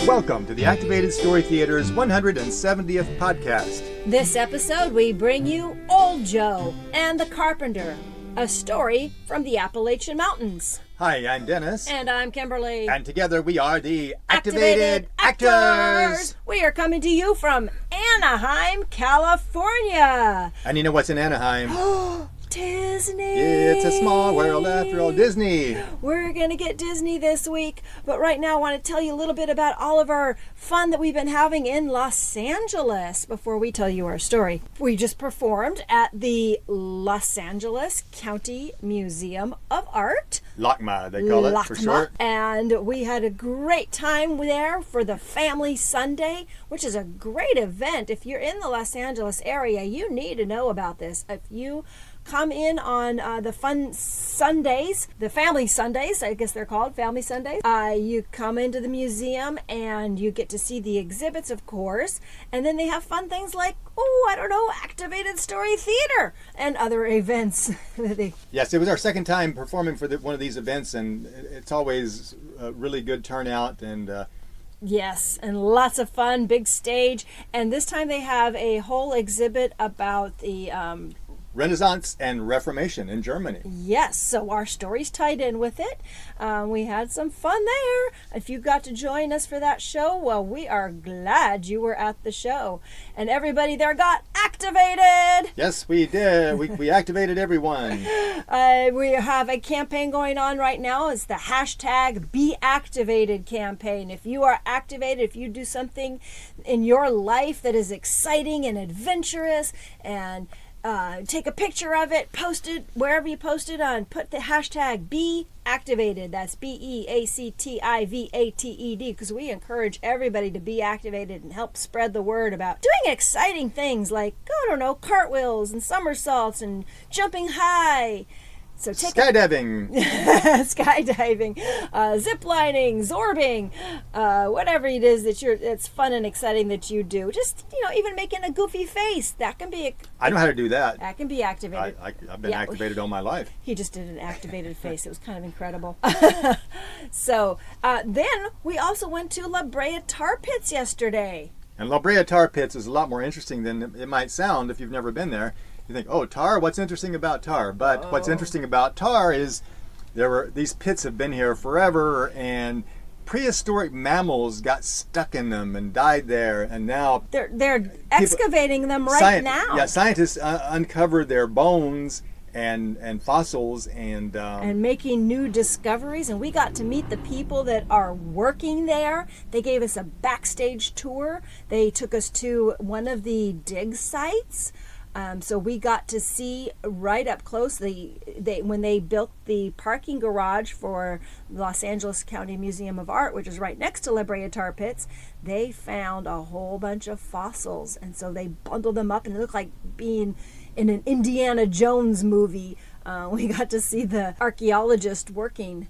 Welcome to the Activated Story Theater's 170th podcast. This episode, we bring you Old Joe and the Carpenter, a story from the Appalachian Mountains. Hi, I'm Dennis. And I'm Kimberly. And together we are the Activated Actors. We are coming to you from Anaheim, California. And you know what's in Anaheim? Disney. It's a small world after all. Disney. We're going to get Disney this week, but right now I want to tell you a little bit about all of our fun that we've been having in Los Angeles before we tell you our story. We just performed at the Los Angeles County Museum of Art. LACMA, they call it for short. And we had a great time there for the Family Sunday, which is a great event. If you're in the Los Angeles area, you need to know about this. If you come in on the fun Sundays, the Family Sundays, I guess they're called Family Sundays. You come into the museum and you get to see the exhibits, of course, and then they have fun things like, Activated Story Theater and other events. Yes, it was our second time performing for one of these events, and it's always a really good turnout. And yes, and lots of fun, big stage. And this time they have a whole exhibit about the Renaissance and Reformation in Germany. Yes, so our story's tied in with it. We had some fun there. If you got to join us for that show, well, we are glad you were at the show. And everybody there got activated. Yes, we did. We activated everyone. We have a campaign going on right now. It's the hashtag #BeActivated campaign. If you are activated, if you do something in your life that is exciting and adventurous, and take a picture of it, post it wherever you post it on, put the hashtag BeActivated. That's BeActivated, because we encourage everybody to be activated and help spread the word about doing exciting things like, cartwheels and somersaults and jumping high. So skydiving, zip lining, zorbing, whatever it is it's fun and exciting that you do. Just, even making a goofy face, that can be. I know how to do that. That can be activated. I've been activated all my life. He just did an activated face. It was kind of incredible. So then we also went to La Brea Tar Pits yesterday. And La Brea Tar Pits is a lot more interesting than it might sound if you've never been there. You think, tar? What's interesting about tar? But what's interesting about tar is these pits have been here forever, and prehistoric mammals got stuck in them and died there, and now they're excavating them right now. Yeah, scientists uncovered their bones and fossils and making new discoveries, and we got to meet the people that are working there. They gave us a backstage tour. They took us to one of the dig sites. So we got to see right up close when they built the parking garage for Los Angeles County Museum of Art, which is right next to La Brea Tar Pits. They found a whole bunch of fossils, and so they bundled them up, and it looked like being in an Indiana Jones movie. We got to see the archaeologist working.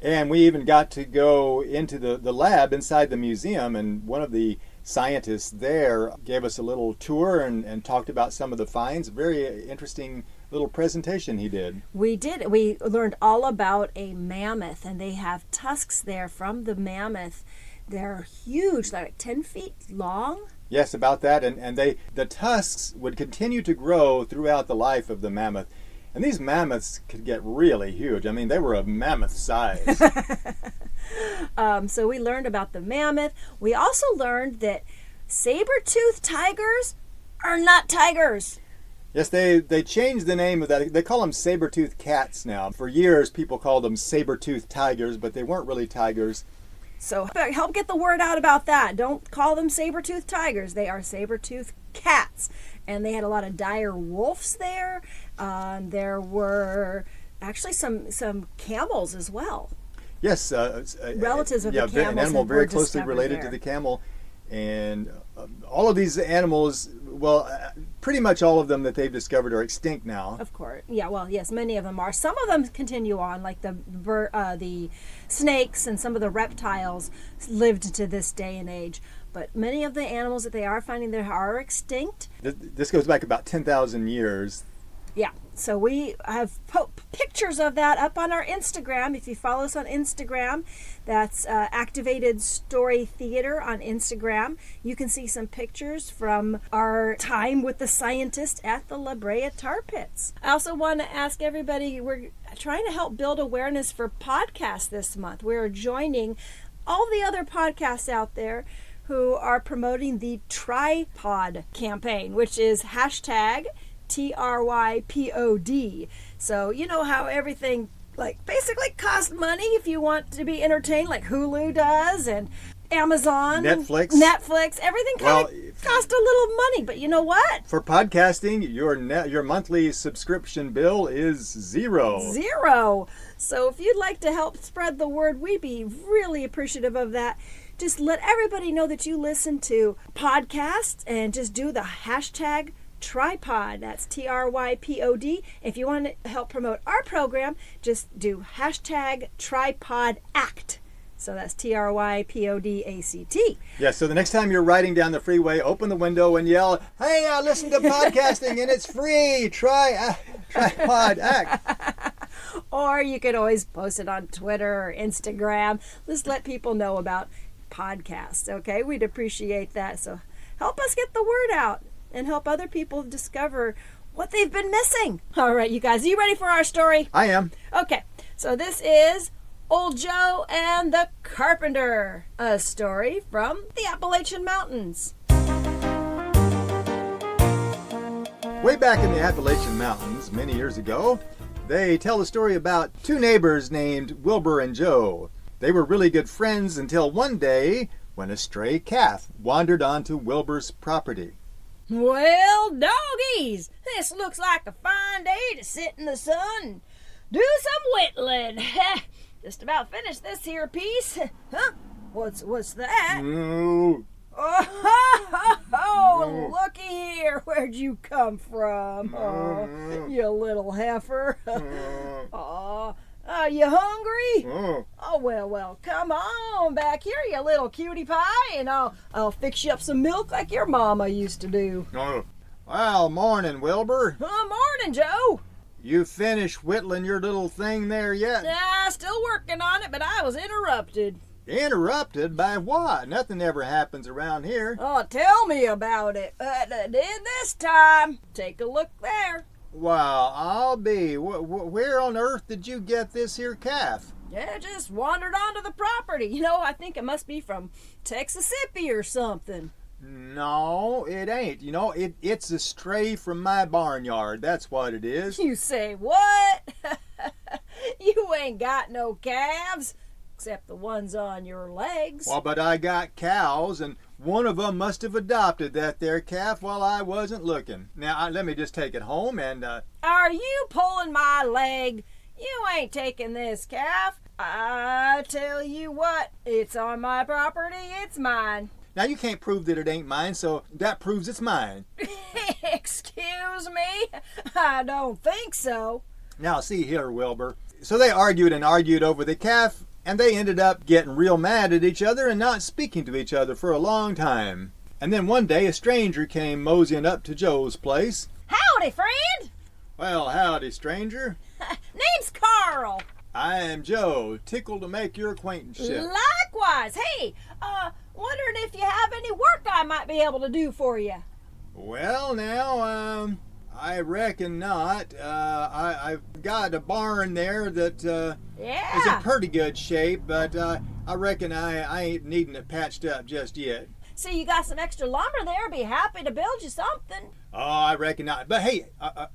And we even got to go into the lab inside the museum, and one of the scientists there gave us a little tour and talked about some of the finds. Very interesting little presentation he did. We did. We learned all about a mammoth, and they have tusks there from the mammoth. They're huge, like 10 feet long. Yes, about that. And the tusks would continue to grow throughout the life of the mammoth. And these mammoths could get really huge. I mean, they were of mammoth size. So we learned about the mammoth. We also learned that saber-toothed tigers are not tigers. Yes, they changed the name of that. They call them saber-toothed cats now. For years, people called them saber-toothed tigers, but they weren't really tigers. So help get the word out about that. Don't call them saber-toothed tigers. They are saber-toothed cats. And they had a lot of dire wolves there. There were actually some camels as well. Yes, relatives of the camels. An animal very closely related to the camel, and all of these animals. Well, pretty much all of them that they've discovered are extinct now. Of course, yeah. Well, yes, many of them are. Some of them continue on, like the snakes and some of the reptiles lived to this day and age. But many of the animals that they are finding there are extinct. This goes back about 10,000 years. Yeah, so we have pictures of that up on our Instagram. If you follow us on Instagram, that's Activated Story Theater on Instagram. You can see some pictures from our time with the scientists at the La Brea Tar Pits. I also want to ask everybody, we're trying to help build awareness for podcasts this month. We're joining all the other podcasts out there who are promoting the Tripod campaign, which is hashtag TRYPOD. So you know how everything basically costs money if you want to be entertained, like Hulu does and Amazon, Netflix, everything kind of costs a little money. But you know what? For podcasting, your monthly subscription bill is zero. So if you'd like to help spread the word, we'd be really appreciative of that. Just let everybody know that you listen to podcasts and just do the hashtag Tripod. That's TRYPOD. If you want to help promote our program, just do hashtag Tripod Act. So that's TRYPODACT. Yeah, so the next time you're riding down the freeway, open the window and yell, "Hey, I listen to podcasting and it's free. Tripod Act." Or you could always post it on Twitter or Instagram. Just let people know about podcasts, okay? We'd appreciate that. So help us get the word out and help other people discover what they've been missing. All right, you guys, are you ready for our story? I am. Okay, so this is Old Joe and the Carpenter, a story from the Appalachian Mountains. Way back in the Appalachian Mountains, many years ago, they tell a story about two neighbors named Wilbur and Joe. They were really good friends until one day when a stray calf wandered onto Wilbur's property. Well, doggies, this looks like a fine day to sit in the sun and do some whittling. Just about finished this here piece. Huh? What's that? No. Oh, looky here. Where'd you come from? Oh, you little heifer. Are you hungry? Oh, well, come on back here, you little cutie pie, and I'll fix you up some milk like your mama used to do. Well, morning, Wilbur. Morning, Joe. You finished whittling your little thing there yet? Still working on it, but I was interrupted. Interrupted by what? Nothing ever happens around here. Oh, tell me about it. Did this time. Take a look there. Well, I'll be. Where on earth did you get this here calf? Yeah, just wandered onto the property. I think it must be from Texasippi or something. No, it ain't. It's a stray from my barnyard. That's what it is. You say what? You ain't got no calves, except the ones on your legs. Well, but I got cows, and one of them must have adopted that there calf while I wasn't looking. Now, let me just take it home and... Are you pulling my leg? You ain't taking this calf. I tell you what, it's on my property, it's mine. Now, you can't prove that it ain't mine, so that proves it's mine. Excuse me? I don't think so. Now, see here, Wilbur. So they argued and argued over the calf, and they ended up getting real mad at each other and not speaking to each other for a long time. And then one day a stranger came moseying up to Joe's place. Howdy, friend. Well, howdy, stranger. Name's Carl. I am Joe, tickled to make your acquaintanceship. Likewise. Hey, wondering if you have any work I might be able to do for you. Well, now, I reckon not. I've got a barn there that is in pretty good shape, but I reckon I ain't needing it patched up just yet. See, you got some extra lumber there. Be happy to build you something. Oh, I reckon not. But hey,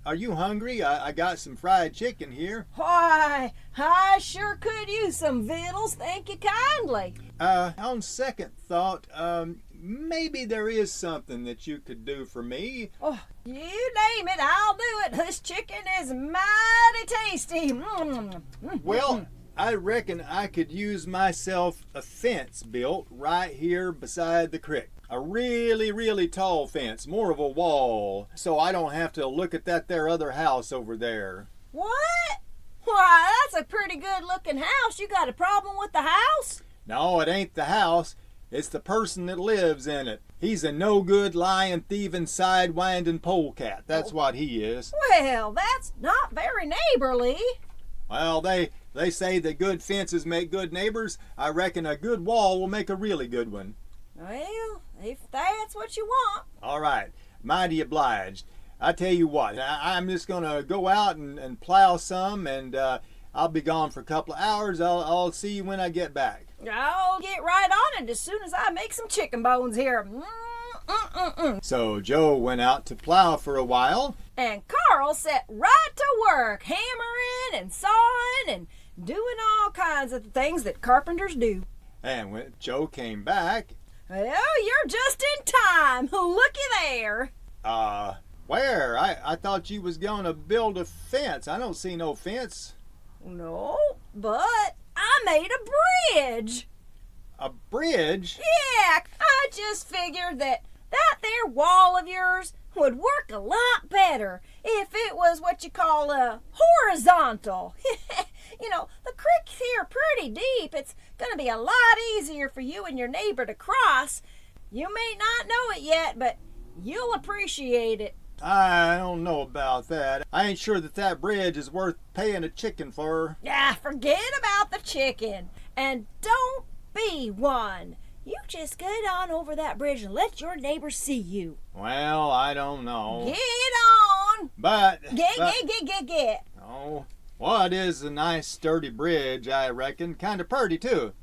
are you hungry? I got some fried chicken here. Why, I sure could use some victuals. Thank you kindly. On second thought, maybe there is something that you could do for me. Oh, you name it, I'll do it. This chicken is mighty tasty. Well, I reckon I could use myself a fence built right here beside the creek. A really, really tall fence, more of a wall, so I don't have to look at that there other house over there. What? Why, that's a pretty good looking house. You got a problem with the house? No, it ain't the house. It's the person that lives in it. He's a no-good, lying, thieving, side-winding polecat. That's what he is. Well, that's not very neighborly. Well, they say that good fences make good neighbors. I reckon a good wall will make a really good one. Well, if that's what you want. All right. Mighty obliged. I tell you what, I'm just going to go out and plow some, and I'll be gone for a couple of hours. I'll see you when I get back. I'll get right on it as soon as I make some chicken bones here. So Joe went out to plow for a while. And Carl set right to work, hammering and sawing and doing all kinds of things that carpenters do. And when Joe came back... Well, you're just in time. Looky there. Where? I thought you was going to build a fence. I don't see no fence. No, but I made a bridge. A bridge? Yeah, I just figured that there wall of yours would work a lot better if it was what you call a horizontal. You know, the creek's here pretty deep. It's going to be a lot easier for you and your neighbor to cross. You may not know it yet, but you'll appreciate it. I don't know about that. I ain't sure that bridge is worth paying a chicken for. Ah, forget about the chicken. And don't be one. You just get on over that bridge and let your neighbors see you. Well, I don't know. Get on. But... Get. Oh, well, it is a nice sturdy bridge, I reckon. Kind of purty, too.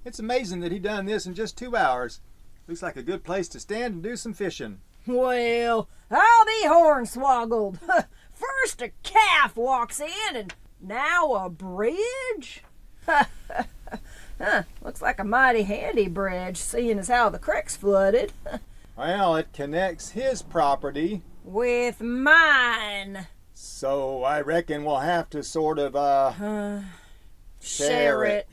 It's amazing that he done this in just 2 hours. Looks like a good place to stand and do some fishing. Well, I'll be hornswoggled. First a calf walks in, and now a bridge? Looks like a mighty handy bridge, seeing as how the creek's flooded. Well, it connects his property With mine. So I reckon we'll have to sort of Share it.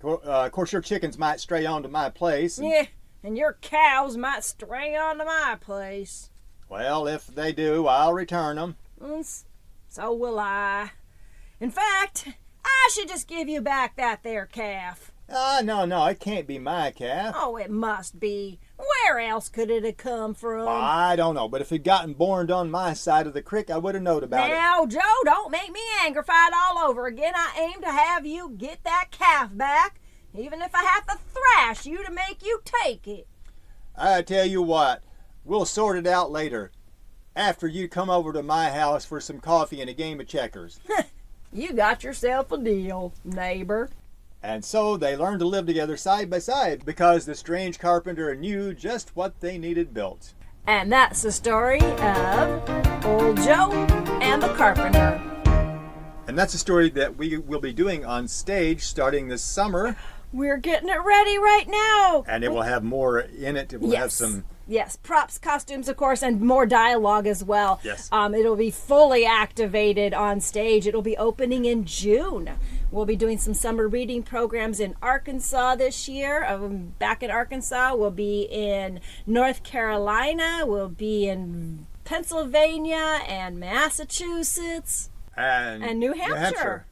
Of course, your chickens might stray onto my place. Yeah, and your cows might stray onto my place. Well, if they do, I'll return them. So will I. In fact, I should just give you back that there calf. No, it can't be my calf. Oh, it must be. Where else could it have come from? I don't know, but if it gotten borned on my side of the creek, I would have known about it. Now, Joe, don't make me angrified all over again. I aim to have you get that calf back, even if I have to thrash you to make you take it. I tell you what, we'll sort it out later, after you come over to my house for some coffee and a game of checkers. You got yourself a deal, neighbor. And so they learned to live together side by side because the strange carpenter knew just what they needed built. And that's the story of Old Joe and the Carpenter. And that's a story that we will be doing on stage starting this summer. We're getting it ready right now. And it will have more in it. It will have some... Yes, props, costumes, of course, and more dialogue as well. Yes. It'll be fully activated on stage. It'll be opening in June. We'll be doing some summer reading programs in Arkansas this year. Back in Arkansas, we'll be in North Carolina. We'll be in Pennsylvania and Massachusetts and New Hampshire.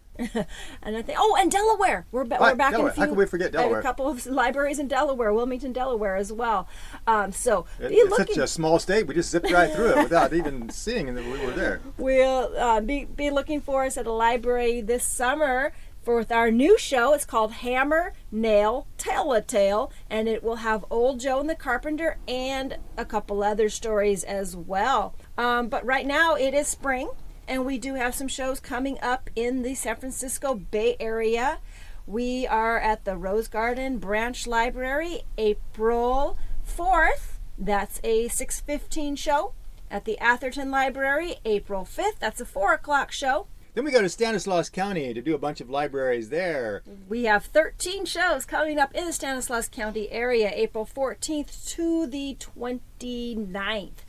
And I think, and Delaware. We're back Delaware. in a few. How could we forget Delaware? A couple of libraries in Delaware, Wilmington, Delaware as well. It's such a small state. We just zipped right through it without even seeing that we were there. We'll be looking for us at a library this summer with our new show. It's called Hammer, Nail, Tell a Tale, and it will have Old Joe and the Carpenter and a couple other stories as well. But right now it is spring. And we do have some shows coming up in the San Francisco Bay Area. We are at the Rose Garden Branch Library, April 4th. That's a 6:15 show. At the Atherton Library, April 5th. That's a 4 o'clock show. Then we go to Stanislaus County to do a bunch of libraries there. We have 13 shows coming up in the Stanislaus County area, April 14th to the 29th.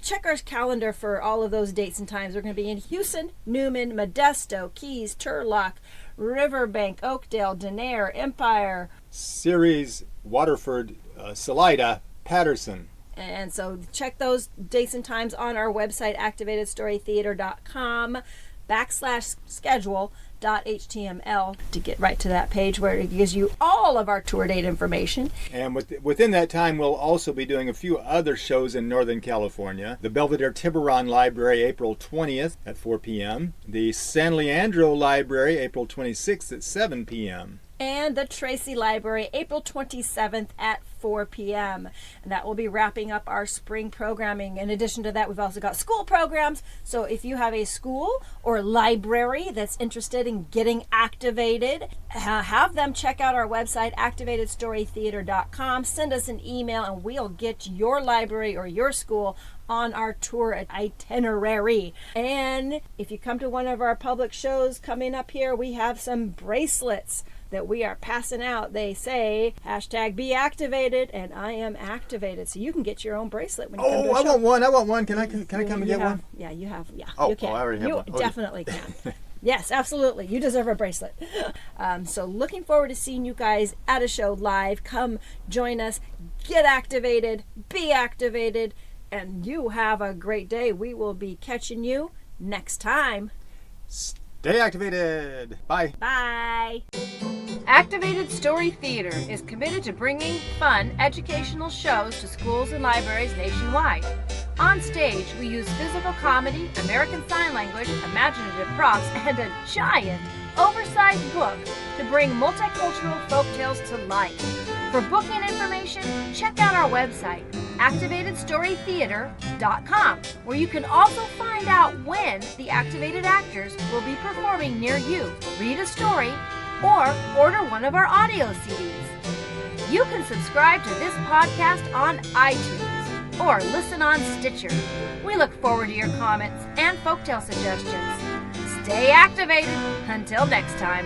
Check our calendar for all of those dates and times. We're going to be in Houston, Newman, Modesto, Keys, Turlock, Riverbank, Oakdale, Denair, Empire, Ceres, Waterford, Salida, Patterson. And so check those dates and times on our website, activatedstorytheater.com/schedule. .html to get right to that page where it gives you all of our tour date information. And within that time, we'll also be doing a few other shows in Northern California. The Belvedere Tiburon Library, April 20th at 4 p.m. The San Leandro Library, April 26th at 7 p.m. And the Tracy Library, April 27th at 4 p.m. And that will be wrapping up our spring programming. In addition to that, we've also got school programs. So if you have a school or library that's interested in getting activated, have them check out our website, activatedstorytheater.com. Send us an email and we'll get your library or your school on our tour itinerary. And if you come to one of our public shows coming up here, we have some bracelets that we are passing out. They say #be activated, and I am activated. So you can get your own bracelet when you come to a show. I want one. Can I come and get one? Yeah, you have. Yeah, oh, you can. I already have one. You definitely can. Yes, absolutely. You deserve a bracelet. So looking forward to seeing you guys at a show live. Come join us. Get activated. Be activated. And you have a great day. We will be catching you next time. Stay activated. Bye. Bye. Activated Story Theater is committed to bringing fun, educational shows to schools and libraries nationwide. On stage, we use physical comedy, American Sign Language, imaginative props, and a giant, oversized book to bring multicultural folktales to life. For booking information, check out our website, activatedstorytheater.com, where you can also find out when the activated actors will be performing near you. Read a story or order one of our audio CDs. You can subscribe to this podcast on iTunes or listen on Stitcher. We look forward to your comments and folktale suggestions. Stay activated. Until next time.